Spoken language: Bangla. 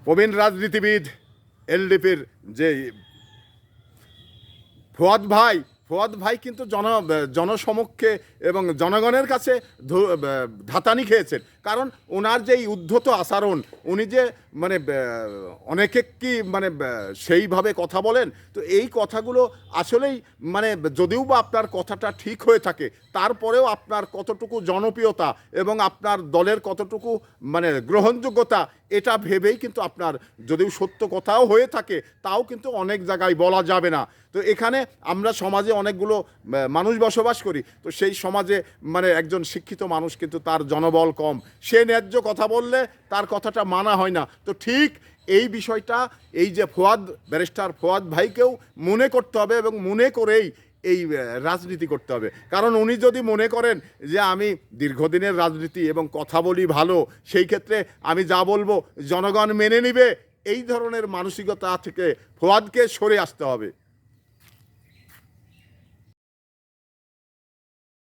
প্রবীণ রাজনীতিবিদ এলডিপির যে ফোয়াদ ভাই কিন্তু জনসমক্ষে এবং জনগণের কাছে ধাতানি খেয়েছেন। কারণ ওনার যে উদ্ধত আচরণ, উনি যে মানে অনেকে কি মানে সেইভাবে কথা বলেন, তো এই কথাগুলো আসলেই মানে যদিও বা আপনার কথাটা ঠিক হয়ে থাকে, তারপরেও আপনার কতটুকু জনপ্রিয়তা এবং আপনার দলের কতটুকু মানে গ্রহণযোগ্যতা, এটা ভেবেই কিন্তু আপনার যদিও সত্য কথাও হয়ে থাকে, তাও কিন্তু অনেক জায়গায় বলা যাবে না। তো এখানে আমরা সমাজে অনেকগুলো মানুষ বসবাস করি, তো সেই সমাজে মানে একজন শিক্ষিত মানুষ কিন্তু তার জনবল কম, সে ন্যায্য কথা বললে তার কথাটা মানা হয় না। তো ঠিক এই বিষয়টা এই যে ব্যারিস্টার ফোয়াদ ভাইকেও মনে করতে হবে এবং মনে করেই এই রাজনীতি করতে হবে। কারণ উনি যদি মনে করেন যে আমি দীর্ঘদিনের রাজনীতি এবং কথা বলি ভালো, সেই ক্ষেত্রে আমি যা বলবো জনগণ মেনে নিবে, এই ধরনের মানসিকতা থেকে ফোয়াদকে সরে আসতে হবে।